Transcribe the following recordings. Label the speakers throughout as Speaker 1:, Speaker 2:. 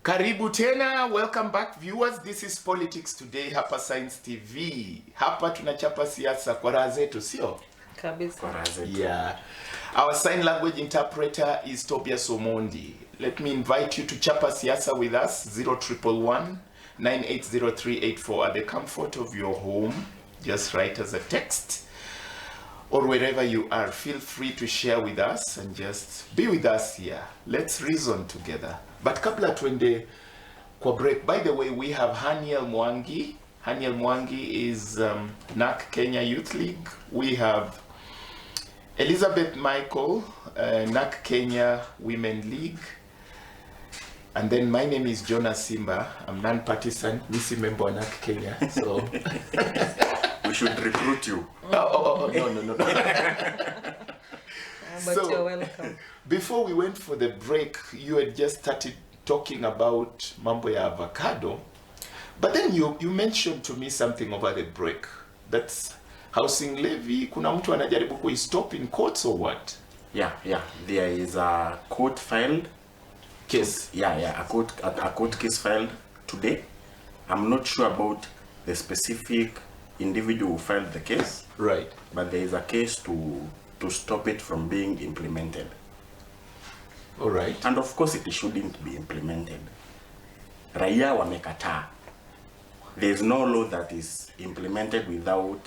Speaker 1: Karibu tena, welcome back viewers. This is Politics Today hapa Science TV. Hapa tunachapa siasa kwa raha zetu, sio?
Speaker 2: Kabisa.
Speaker 1: Kwa raha zetu. Yeah. Our sign language interpreter is Tobias Omondi. Let me invite you to chapa siasa with us 0111 980384 at the comfort of your home. Just write us a text. Or wherever you are, feel free to share with us and just be with us here. Let's reason together. But kabla tuende kwa break, by the way, we have Haniel Mwangi. Haniel Mwangi is NAC Kenya Youth League. We have Elizabeth Michael, NAC Kenya Women League. And then my name is JONAH SIMBA. I'm non-partisan, Missy member of NAC Kenya. So
Speaker 3: we should recruit you.
Speaker 1: No.
Speaker 2: But
Speaker 1: So,
Speaker 2: you're welcome.
Speaker 1: Before we went for the break, you had just started talking about mambo ya avocado. But then you mentioned to me something over the break. That's housing levy. Kuna mtu anajaribu kuistop in courts or what?
Speaker 3: Yeah. There is a court filed
Speaker 1: Case.
Speaker 3: A court case filed today. I'm not sure about the specific individual who filed the case.
Speaker 1: Right.
Speaker 3: But there is a case to stop it from being implemented.
Speaker 1: All right.
Speaker 3: And of course it shouldn't be implemented. Raia wamekataa. There is no law that is implemented without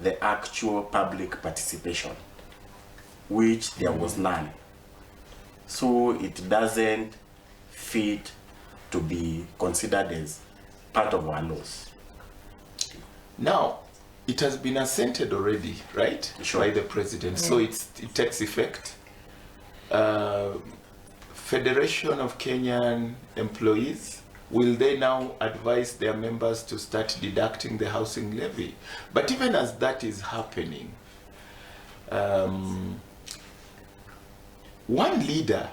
Speaker 3: the actual public participation, which there was none. So it doesn't fit to be considered as part of our laws.
Speaker 1: Now, it has been assented already, right?
Speaker 3: Sure.
Speaker 1: By the president. So it takes effect. Federation of Kenyan Employees, will they now advise their members to start deducting the housing levy? But even as that is happening, one leader,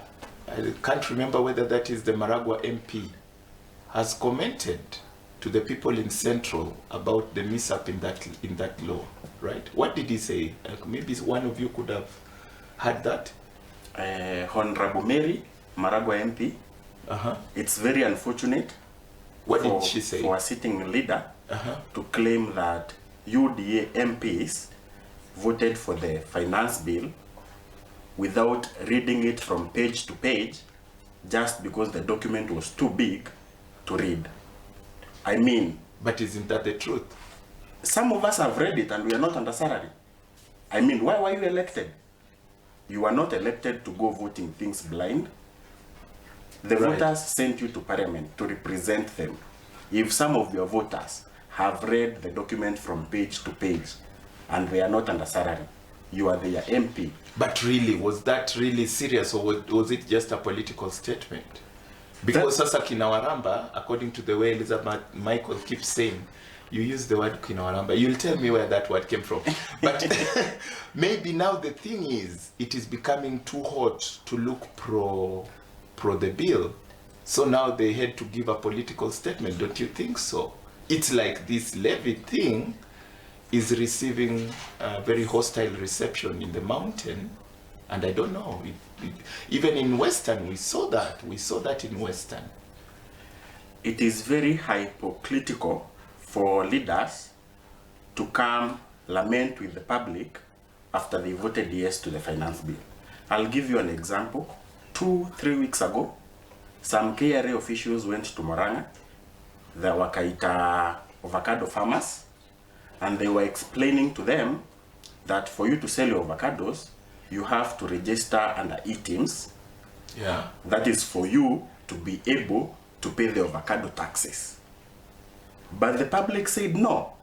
Speaker 1: I can't remember whether that is the Maragua MP, has commented to the people in Central about the mishap in that law, right? What did he say? Maybe one of you could have heard that.
Speaker 3: Honorable Mary Maragua MP. It's very unfortunate.
Speaker 1: What did she say?
Speaker 3: For a sitting leader to claim that UDA MPs voted for the finance bill without reading it from page to page, just because the document was too big to read. I mean,
Speaker 1: but isn't that the truth?
Speaker 3: Some of us have read it and we are not under salary. I mean, why were you elected? You are not elected to go voting things blind. The voters sent you to parliament to represent them. If some of your voters have read the document from page to page and they are not under salary, you are their MP.
Speaker 1: But really, was that really serious, or was it just a political statement? Because sasa kinawaramba, according to the way Elizabeth Michael keeps saying, you use the word kinawaramba. You'll tell me where that word came from. But maybe now the thing is, it is becoming too hot to look pro the bill. So now they had to give a political statement. Don't you think so? It's like this levy thing is receiving a very hostile reception in the mountain. And I don't know, even in Western, we saw that in Western.
Speaker 3: It is very hypocritical for leaders to come lament with the public after they voted yes to the finance bill. I'll give you an example. 2-3 weeks ago, some KRA officials went to Moranga, the Wakaita avocado farmers, and they were explaining to them that for you to sell your avocados, you have to register under e-teams.
Speaker 1: Yeah.
Speaker 3: That is for you to be able to pay the avocado taxes. But the public said no.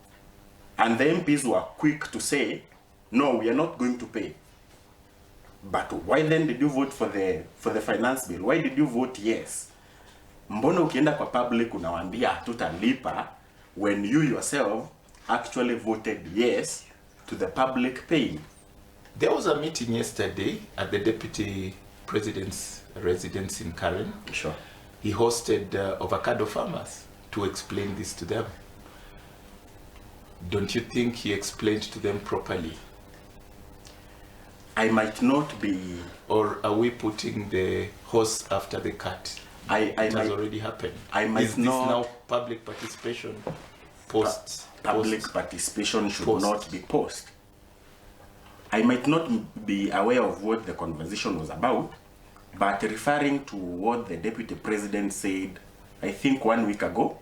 Speaker 3: And the MPs were quick to say, no, we are not going to pay. But why then did you vote for the finance bill? Why did you vote yes? Mbona ukienda kwa public unawaambia hatutalipa when you yourself actually voted yes to the public paying?
Speaker 1: There was a meeting yesterday at the Deputy President's residence in Karen.
Speaker 3: Sure.
Speaker 1: He hosted avocado farmers to explain this to them. Don't you think he explained to them properly?
Speaker 3: I might not be...
Speaker 1: Or are we putting the horse after the cart? It has already happened. Is this now public participation
Speaker 3: public participation should not be post. I might not be aware of what the conversation was about, but referring to what the Deputy President said, I think 1 week ago,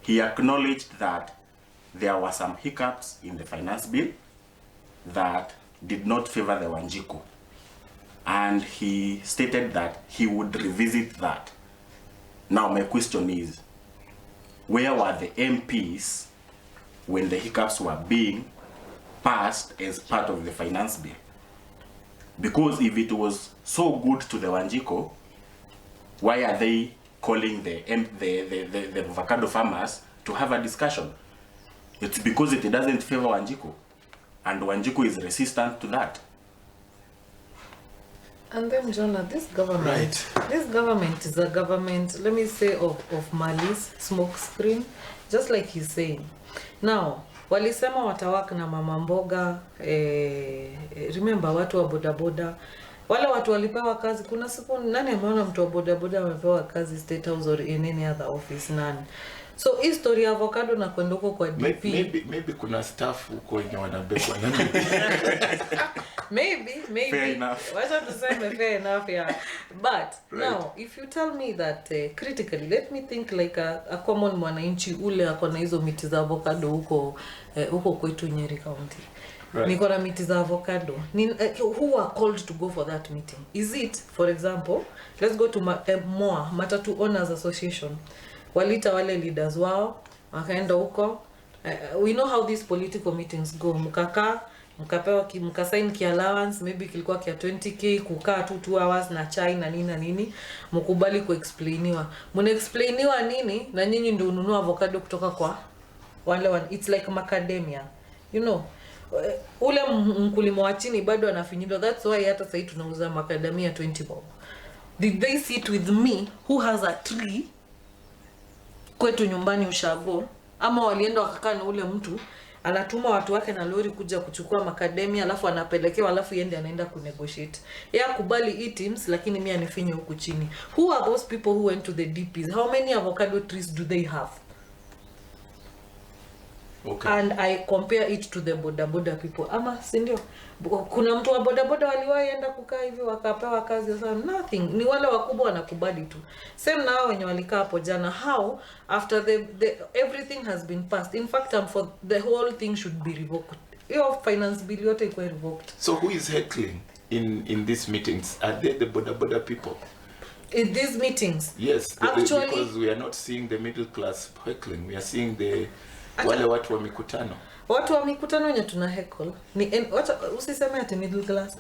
Speaker 3: he acknowledged that there were some hiccups in the finance bill that did not favor the Wanjiku. And he stated that he would revisit that. Now my question is, where were the MPs when the hiccups were being passed as part of the finance bill? Because if it was so good to the Wanjiku, why are they calling the avocado farmers to have a discussion? It's because it doesn't favor Wanjiku, and Wanjiku is resistant to that.
Speaker 2: And then, Jonah, this government is a government, let me say, of malice, smoke screen, just like he's saying. Now, walisema watawaka na mama mboga, remember watu wa bodaboda, wale watu walipewa kazi, kuna siku nani ameona mtu wa bodaboda amepewa kazi State House or in any other office, nani? So hii story ya avocado na kwenda huko kwa DP.
Speaker 1: Maybe kuna staff huko wenye wanabebwa nani?
Speaker 2: Maybe.
Speaker 3: Fair enough.
Speaker 2: Wacha tuseme fair enough, yeah. But now, if you tell me that critically, let me think like a common mwananchi ule ako na hizo miti za avocado huko kwetu Nyeri County.
Speaker 1: Right.
Speaker 2: Niko na miti za avocado. Who are called to go for that meeting? Is it, for example, let's go to MOA, Matatu Owners Association. Walita wale leaders wao, wakaenda huko. We know how these political meetings go. Mkapewa mkasign ki allowance, maybe kilikuwa kia 20k, kukaa tu 2 hours na chai na nini, mkubali kuexplainiwa. Mnaexplainiwa nini na nyinyi ndio ununua avocado kutoka kwa wale it's like macadamia. You know, ule mkulima wa chini bado anafinyindwa. That's why hata sasa tunauza macadamia 20 bob. Did they sit with me who has a tree kwetu nyumbani ushago, ama walienda wakakaa na ule mtu anatuma watu wake na lori kuja kuchukua macadamia alafu anapelekewa alafu yende anaenda kunegotiate. Yeye kubali teams lakini mimi anifinye huku chini. Who are those people who went to the DPs? How many avocado trees do they have?
Speaker 1: Okay.
Speaker 2: And I compare it to the bodaboda people. Ama si ndio? Kuna mtu wa bodaboda waliwahi enda kukaa hivi wakapewa kazi sasa nothing. Ni wale wakubwa wanakubali tu. Same na wenye walikaa hapo jana. How after the everything has been passed. In fact, for the whole thing should be revoked. Your finance bill yote iko revoked.
Speaker 1: So who is heckling in these meetings? Are they the bodaboda people?
Speaker 2: In these meetings?
Speaker 1: Yes,
Speaker 2: actually,
Speaker 1: because we are not seeing the middle class heckling. We are seeing the wale watu wa mikutano. Watu
Speaker 2: wa mikutano wenye tuna heckle ni usiseme ati middle class.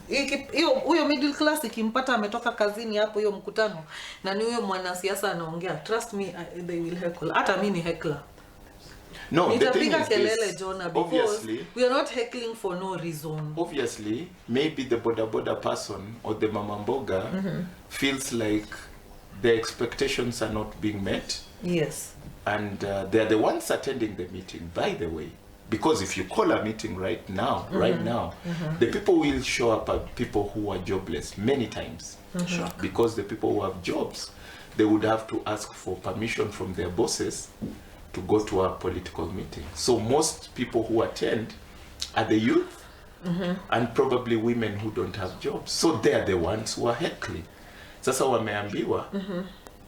Speaker 2: Huyo middle class ikimpata ametoka kazini hapo hiyo mkutano na ni huyo mwanasiasa anaongea, trust me, they will heckle. Hata mimi ni heckler.
Speaker 1: No, the thing is
Speaker 2: kelele, Jonah, because we are not heckling for no reason.
Speaker 1: Obviously, maybe the boda person or the mama mboga feels like the expectations are not being met.
Speaker 2: Yes.
Speaker 1: And they are the ones attending the meeting, by the way. Because if you call a meeting right now, the people will show up are people who are jobless many times. Sure. Because the people who have jobs, they would have to ask for permission from their bosses to go to a political meeting. So most people who attend are the youth and probably women who don't have jobs. So they are the ones who are heckling. Sasa wameambiwa,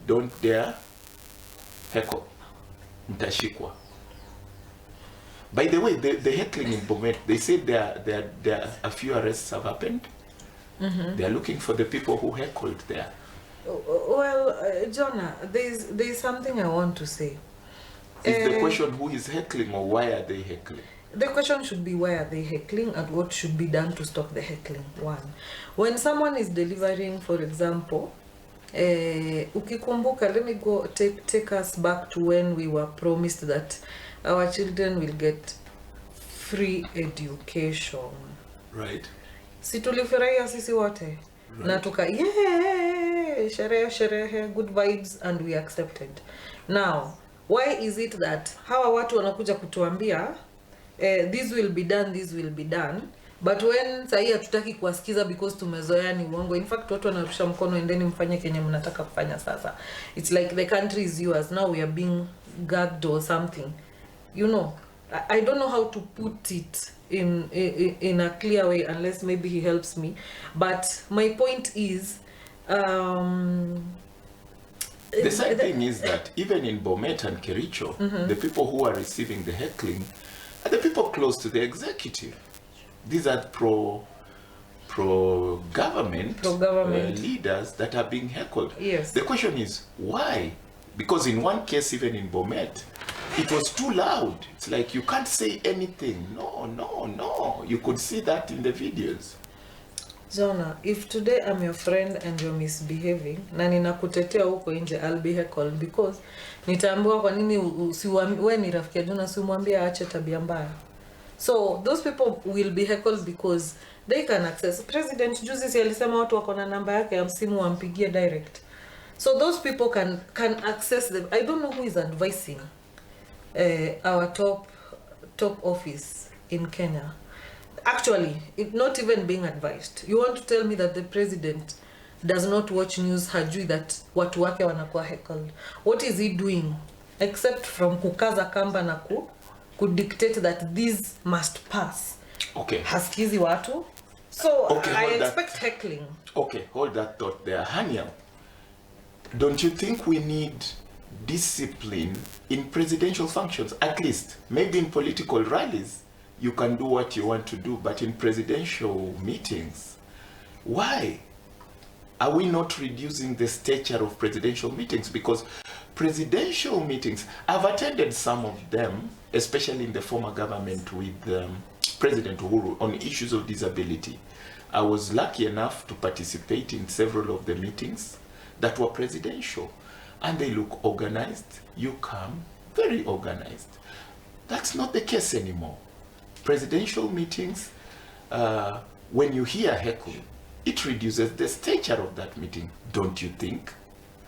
Speaker 1: don't dare heckle. Mtashikwa. By the way, the heckling in Bomet, they said there a few arrests have happened. They are looking for the people who heckled there.
Speaker 2: Well, Jonah, there's something I want to say.
Speaker 1: Is the question who is heckling or why are they heckling?
Speaker 2: The question should be why are they heckling and what should be done to stop the heckling. One, when someone is delivering, for example, ukikumbuka, let me go take us back to when we were promised that our children will get free education.
Speaker 1: Right.
Speaker 2: Si tulifurahia sisi wote. Na tuka sherehe, good vibes, and we accepted. Now, why is it that hawa watu wanakuja kutuambia this will be done, But when sahi hatutaki kuwasikiza because tumezoea ni uongo. In fact watu wanarusha mkono endeni mfanye kenye mnataka kufanya sasa. It's like the country is yours, now we are being gagged or something. You know, I don't know how to put it in a clear way unless maybe he helps me. But my point is
Speaker 1: the sad thing is that even in Bomet and Kericho, the people who are receiving the heckling are the people close to the executive. These are pro-government leaders that are being heckled.
Speaker 2: Yes.
Speaker 1: The question is, why? Because in one case, even in Bomet, it was too loud. It's like you can't say anything. No. You could see that in the videos.
Speaker 2: Jonah, if today I'm your friend and you're misbehaving, na ninakutetea huko nje, I'll be heckled because nitaambiwa kwa nini wewe ni rafiki ya Jonah, usimwambie aache tabia mbaya. So those people will be heckled because they can access. President juzi alisema watu wako na namba yake ya msimu wampigie direct. So those people can access them. I don't know who is advising our top office in Kenya. Actually, it not even being advised. You want to tell me that the president does not watch news, hajui that watu wake wanakuwa heckled? What is he doing except from kukaza kamba na dictate that these must pass?
Speaker 1: Okay.
Speaker 2: Haskizi watu. So
Speaker 1: okay,
Speaker 2: I expect heckling.
Speaker 1: Okay, hold that thought there. Hania, don't you think we need discipline in presidential functions? At least, maybe in political rallies, you can do what you want to do, but in presidential meetings, why? Are we not reducing the stature of presidential meetings? Because presidential meetings, I've attended some of them, especially in the former government with President Uhuru on issues of disability. I was lucky enough to participate in several of the meetings that were presidential, and they look organized. You come, very organized. That's not the case anymore. Presidential meetings, when you hear heckling, it reduces the stature of that meeting, don't you think,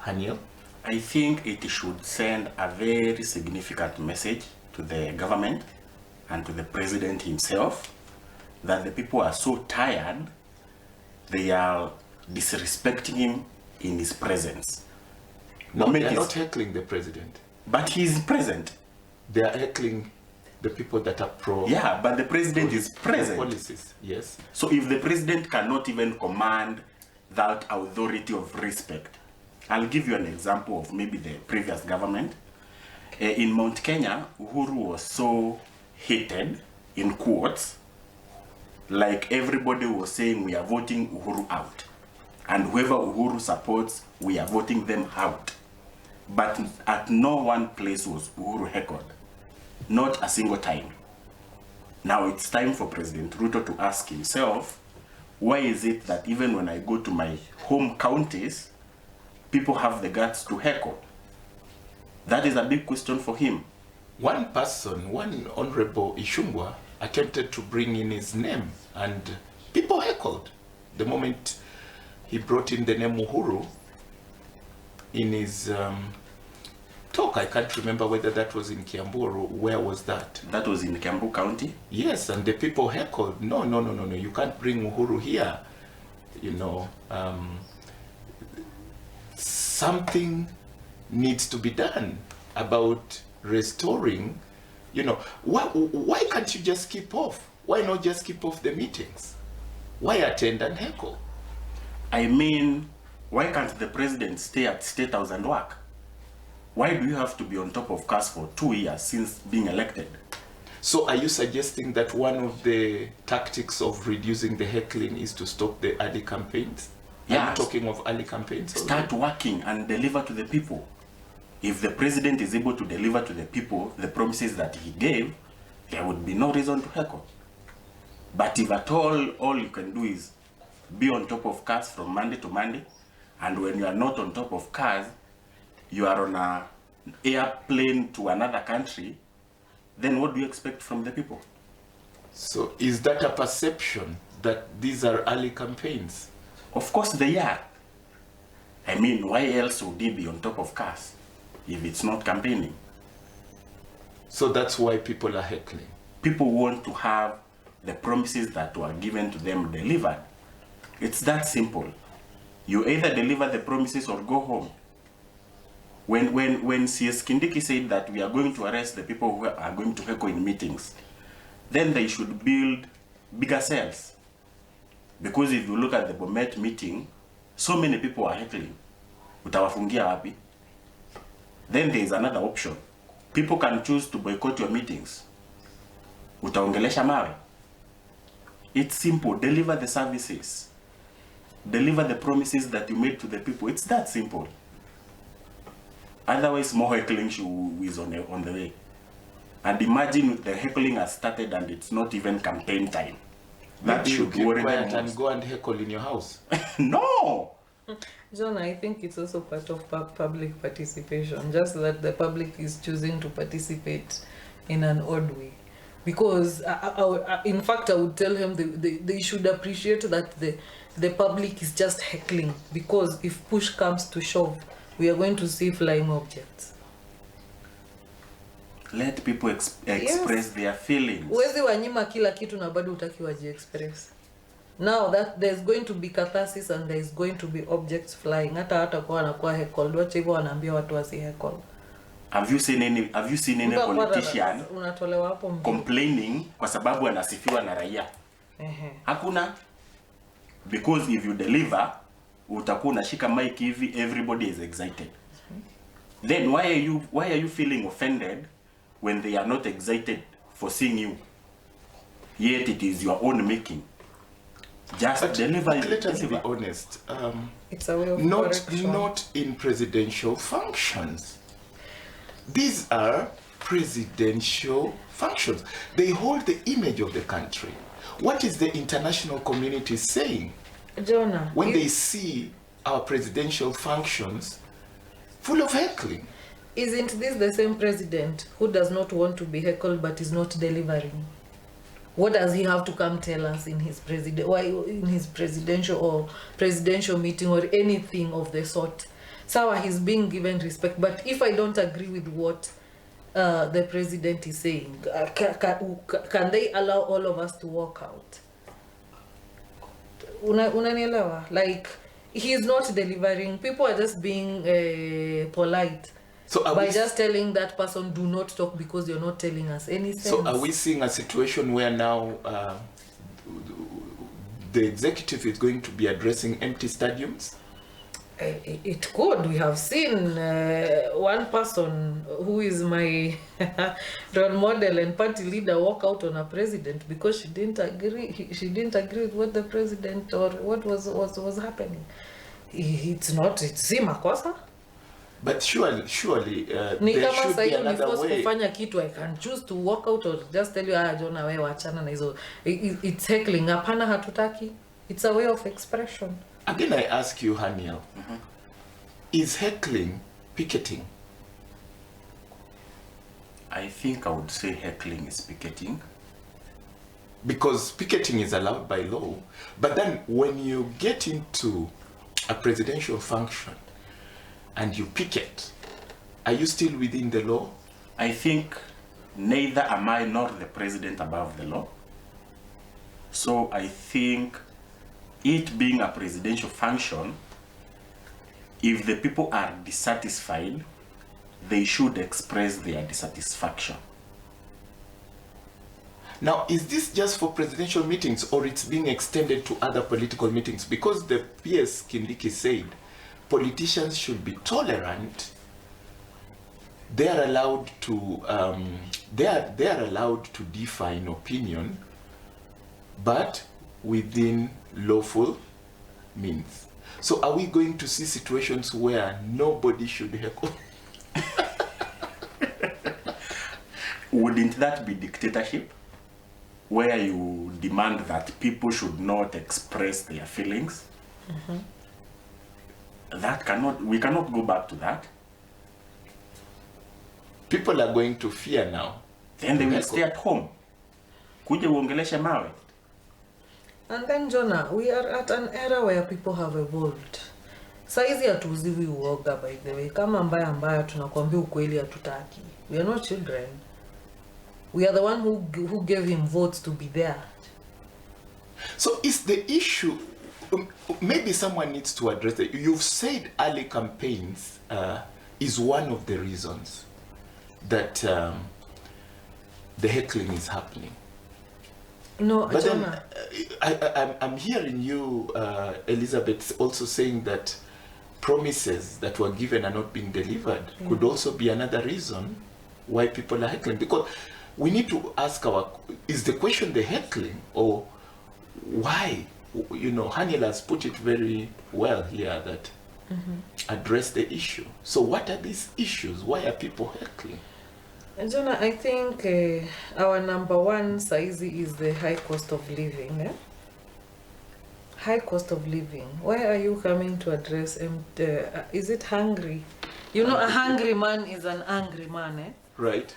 Speaker 1: Haniel?
Speaker 3: I think it should send a very significant message to the government and to the president himself that the people are so tired, they are disrespecting him in his presence.
Speaker 1: No, they are not heckling the president.
Speaker 3: But he is present.
Speaker 1: They are heckling the people that are pro.
Speaker 3: Yeah, but the president is present.
Speaker 1: Policies, yes.
Speaker 3: So if the president cannot even command that authority of respect, I'll give you an example of maybe the previous government. In Mount Kenya, Uhuru was so hated, in quotes, like everybody was saying we are voting Uhuru out. And whoever Uhuru supports, we are voting them out. But at no one place was Uhuru heckled. Not a single time. Now it's time for President Ruto to ask himself, why is it that even when I go to my home counties, people have the guts to heckle? That is a big question for him.
Speaker 1: One person, one Honorable Ishungwa, attempted to bring in his name, and people heckled. The moment he brought in the name Uhuru in his talk, I can't remember whether that was in Kiambu or where was that.
Speaker 3: That was in Kiambu County?
Speaker 1: Yes, and the people heckled, no, you can't bring Uhuru here. You know, something needs to be done about restoring, you know, why can't you just keep off? Why not just keep off the meetings? Why attend and heckle?
Speaker 3: I mean, why can't the president stay at State House and work? Why do you have to be on top of cars for 2 years since being elected?
Speaker 1: So are you suggesting that one of the tactics of reducing the heckling is to stop the early campaigns?
Speaker 3: Yeah.
Speaker 1: Are you talking of early campaigns?
Speaker 3: Start working and deliver to the people. If the president is able to deliver to the people the promises that he gave, there would be no reason to heckle. But if at all you can do is be on top of cars from Monday to Monday, and when you are not on top of cars, you are on an airplane to another country, then what do you expect from the people?
Speaker 1: So is that a perception that these are early campaigns?
Speaker 3: Of course they are. I mean, why else would he be on top of cars if it's not campaigning?
Speaker 1: So that's why people are heckling.
Speaker 3: People want to have the promises that were given to them delivered. It's that simple. You either deliver the promises or go home. When CS Kindiki said that we are going to arrest the people who are going to heckle in meetings, then they should build bigger cells. Because if you look at the Bomet meeting, so many people are heckling. Utawafungia wapi? Then there is another option. People can choose to boycott your meetings. Utaongelesha mawe. It's simple. Deliver the services. Deliver the promises that you made to the people. It's that simple. Otherwise, more heckling is on the way. And imagine the heckling has started and it's not even campaign time. That
Speaker 1: Maybe
Speaker 3: should
Speaker 1: you
Speaker 3: worry
Speaker 1: keep quiet
Speaker 3: them
Speaker 1: and
Speaker 3: most.
Speaker 1: go and heckle in your house.
Speaker 3: No!
Speaker 2: John, I think it's also part of public participation, just that the public is choosing to participate in an odd way. Because, in fact, I would tell him they should appreciate that the public is just heckling, because if push comes to shove, we are going to see flying objects.
Speaker 3: Let people express their feelings.
Speaker 2: Uwezi wanyima kila kitu na bado utaki waji-express. Now that there's going to be catharsis and there's going to be objects flying, hata kwa wanakuwa heckled, wacha hivyo wanaambia watu wasi heckle. Have you seen any politician
Speaker 3: complaining kwa sababu anasifiwa na raia? Hakuna. Because if you deliver, utakuwa unashika mic hivi, everybody is excited. Then why are you feeling offended when they are not excited for seeing you? Yet it is your own making. Just deliver.
Speaker 1: Let us be honest.
Speaker 2: It's a way of
Speaker 1: not in presidential functions. These are presidential functions. They hold the image of the country. What is the international community saying?
Speaker 2: Jonah,
Speaker 1: when they see our presidential functions full of heckling?
Speaker 2: Isn't this the same president who does not want to be heckled but is not delivering? What does he have to come tell us in his presidential or presidential meeting or anything of the sort? Sawa, he's being given respect, but if I don't agree with what the president is saying, can they allow all of us to walk out? Unanielewa? Like, he's not delivering. People are just being polite. So by just telling that person, do not talk because you're not telling us anything.
Speaker 1: So are we seeing a situation where now the executive is going to be addressing empty stadiums?
Speaker 2: It could. We have seen one person who is my role model and party leader walk out on a president because she didn't agree. She didn't agree with what the president or what was happening. It's si makosa.
Speaker 1: But surely there should be another way.
Speaker 2: Kufanya kitu, I can choose to walk out or just tell you, Jonah, wewe wachana na hizo. It's heckling. Hapana, hatutaki. It's a way of expression.
Speaker 1: Again, I ask you, Haniel, is heckling picketing?
Speaker 3: I think I would say heckling is picketing.
Speaker 1: Because picketing is allowed by law. But then when you get into a presidential function and you picket, are you still within the law?
Speaker 3: I think neither am I nor the president above the law. So I think it being a presidential function, if the people are dissatisfied, they should express their dissatisfaction.
Speaker 1: Now, is this just for presidential meetings or it's being extended to other political meetings? Because the PS Kindiki said politicians should be tolerant. They are allowed to they are allowed to differ in opinion, but within lawful means. So are we going to see situations where nobody should heckle?
Speaker 3: Wouldn't that be dictatorship? Where you demand that people should not express their feelings? We cannot go back to that.
Speaker 1: People are going to fear now.
Speaker 3: Then they will stay at home. Kuja uongeleshe mawe.
Speaker 2: And then, Jonah, we are at an era where people have evolved. Saizi hatuuziwi uoga, by the way. Kama mbaya tunakuambia ukweli hatutaki. We are not children. We are the one who gave him votes to be there.
Speaker 1: So is the issue, maybe someone needs to address it. You've said early campaigns is one of the reasons that the heckling is happening.
Speaker 2: No,
Speaker 1: But
Speaker 2: Jonah.
Speaker 1: then I'm hearing you, Elizabeth, also saying that promises that were given are not being delivered could also be another reason why people are heckling. Because we need to ask is the question the heckling or why? You know, Haniel has put it very well here that address the issue. So what are these issues? Why are people heckling?
Speaker 2: Jonah, I think our number one saizi is the high cost of living. Eh? High cost of living. Why are you coming to address is it hungry? You know, a hungry man is an angry man, eh?
Speaker 1: Right.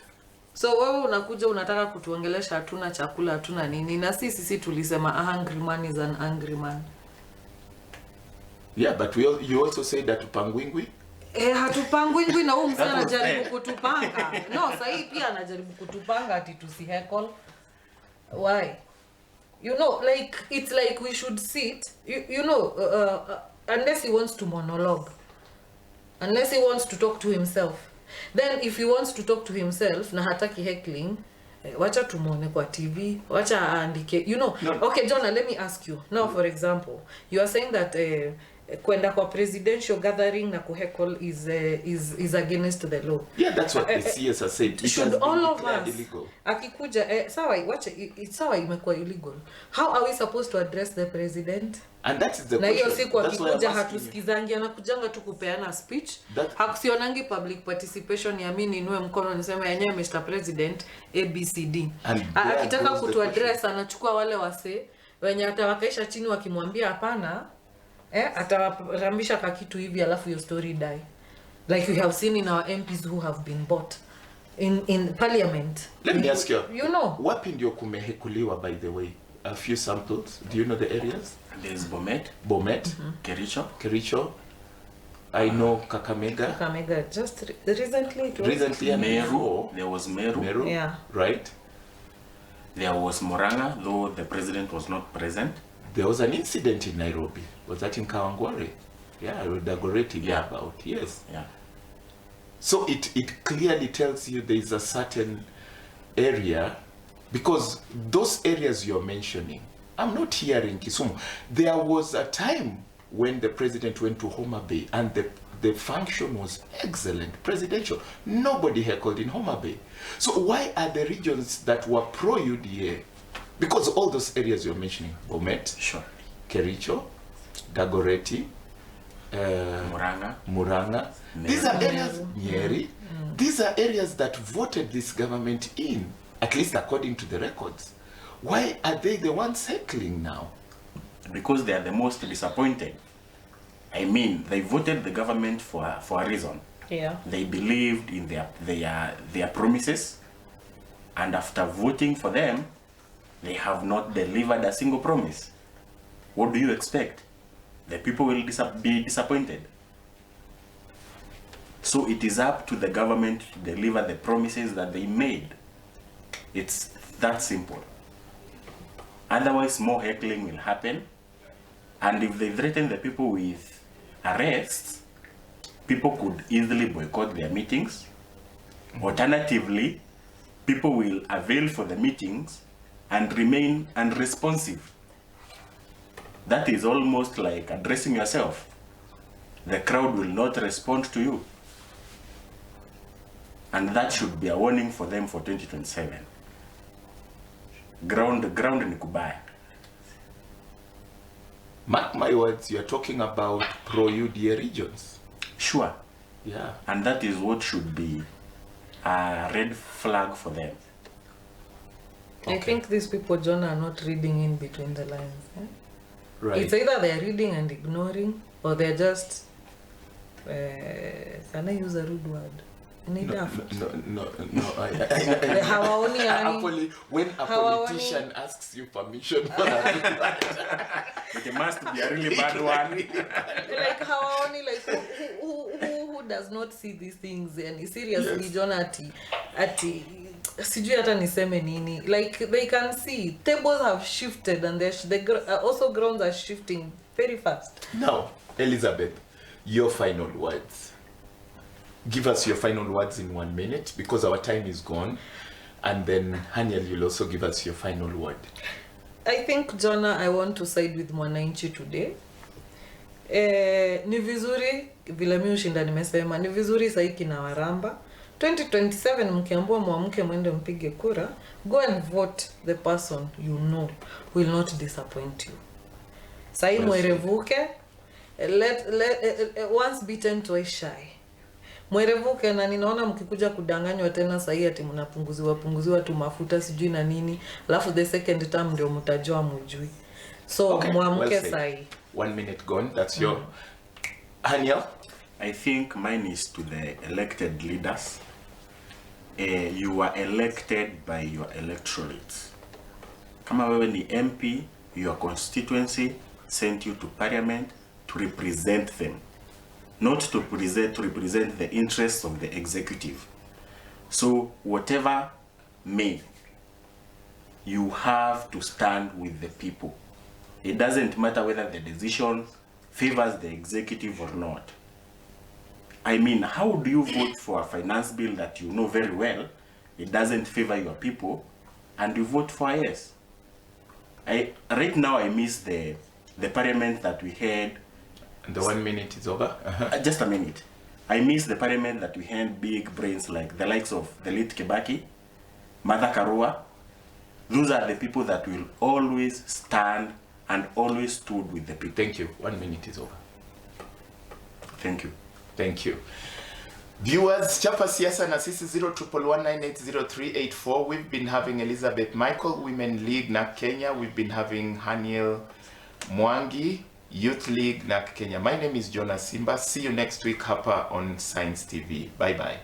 Speaker 2: So wewe unakuja unataka kutuongelesha hatuna chakula hatuna nini na sisi tulisema a hungry man is an angry man.
Speaker 1: Yeah, but you also say that tupangwingwi.
Speaker 2: Hatupangwingwi na huyu msana anajaribu kutupanga. No, sahi pia anajaribu kutupanga ati tusiheckle. Why? You know, like it's like we should sit. You know, unless he wants to monologue, unless he wants to talk to himself. Then if he wants to talk to himself na hataki heckling, wacha tumuone kwa TV, wacha aandike. You know, no. Okay, Jonah, let me ask you. Now, for example, you are saying that kwenda kwa presidential gathering na kuheckle is against the law.
Speaker 1: Yeah, that's what the CS has said. It
Speaker 2: should all of us
Speaker 1: illegal.
Speaker 2: Akikuja sawa, wacha it's sawa imekuwa illegal. How are we supposed to address the president?
Speaker 1: And that is the
Speaker 2: na
Speaker 1: question.
Speaker 2: Na hiyo siku akikuja hatusikizangi anakujanga tu kupeana speech. Hakusionangi public participation ya mimi niinue mkono niseme yenyewe Mr. President ABCD. Akitaka kutu address anachukua wale wase wenye atawakaisha chini wakimwambia hapana, atawarambisha kakitu hivi alafu your story die. Like we have seen in our MPs who have been bought in parliament.
Speaker 1: Let me ask you.
Speaker 2: You know.
Speaker 1: Wapi ndio kumehekuliwa, by the way? A few samples. Do you know the areas?
Speaker 3: There's Bomet.
Speaker 1: Kericho. I know
Speaker 2: Kakamega just recently.
Speaker 3: Meru. There was Meru.
Speaker 2: Yeah.
Speaker 1: Right.
Speaker 3: There was Murang'a, though the president was not present.
Speaker 1: There was an incident in Nairobi. Was that in Kawangware? Yeah, Dagoretti about. Yes.
Speaker 3: Yeah.
Speaker 1: So it clearly tells you there is a certain area, because those areas you're mentioning, I'm not hearing Kisumu. There was a time when the president went to Homa Bay and the function was excellent, presidential. Nobody heckled in Homa Bay. So why are the regions that were pro-UDA, because all those areas you're mentioning, Bomet,
Speaker 3: sure,
Speaker 1: Kericho, Dagoretti, Murang'a, these are areas, Nyeri, these are areas that voted this government in, at least according to the records. Why are they the ones heckling now?
Speaker 3: Because they are the most disappointed. I mean, they voted the government for a reason.
Speaker 2: Yeah.
Speaker 3: They believed in their promises, and after voting for them, they have not delivered a single promise. What do you expect? The people will be disappointed. So it is up to the government to deliver the promises that they made. It's that simple. Otherwise, more heckling will happen. And if they threaten the people with arrests, people could easily boycott their meetings. Alternatively, people will avail for the meetings and remain unresponsive. That is almost like addressing yourself. The crowd will not respond to you. And that should be a warning for them for 2027. Ground ni kubaya.
Speaker 1: Mark my words, you are talking about pro-UDA regions.
Speaker 3: Sure.
Speaker 1: Yeah.
Speaker 3: And that is what should be a red flag for them.
Speaker 2: I think these people, Jonah, are not reading in between the lines. Eh?
Speaker 1: Right.
Speaker 2: It's either they're reading and ignoring, or they're just, can I use a rude word?
Speaker 1: No.
Speaker 2: Hawaoni yani.
Speaker 1: Actually, when a politician asks you permission for
Speaker 3: It must be a really bad one.
Speaker 2: Like hawaoni, like who world does not see these things, and seriously,
Speaker 1: Yes.
Speaker 2: Jonah, ati sijui hata niseme nini, like they can see tables have shifted, and also grounds are shifting very fast.
Speaker 1: Now, Elizabeth, your final words. Give us your final words in 1 minute because our time is gone. And then Haniel, you'll also give us your final word.
Speaker 2: I think, Jonah, I want to side with Mwananchi today. Ni vizuri vile mimi ushinda nimesema, ni vizuri sahi kina waramba 2027 mkiambua muamke mwende mpige kura, go and vote the person you know will not disappoint you. Sahi mwerevuke, once beaten twice shy. Mwerevuke, na ninaona mkikuja kudanganywa tena sahi ati mnapunguziwa tu mafuta sijui na nini, alafu the second term ndio mtajua mujui. So
Speaker 1: Okay,
Speaker 2: muamke
Speaker 1: well said.
Speaker 2: sahi.
Speaker 1: 1 minute gone. That's your Haniel.
Speaker 3: I think mine is to the elected leaders. You are elected by your electorates. Kama wewe ni MP, your constituency sent you to parliament to represent them, not to represent the interests of the executive. So whatever may, you have to stand with the people. It doesn't matter whether the decision favors the executive or not. I mean, how do you vote for a finance bill that you know very well it doesn't favor your people, and you vote for a yes? Right now I miss the parliament that we had.
Speaker 1: And the 1 minute is over.
Speaker 3: Just a minute. I miss the parliament that we had big brains like the likes of the late Kibaki, Martha Karua. Those are the people that will always stand and always stood with the people.
Speaker 1: Thank you. 1 minute is over.
Speaker 3: Thank you.
Speaker 1: Thank you. Viewers, chapa siasa na sisi 0111980384. We've been having Elizabeth Michael, Women League NAK Kenya. We've been having Haniel Mwangi, Youth League NAK Kenya. My name is JONAH SIMBA. See you next week hapa on Science TV. Bye bye.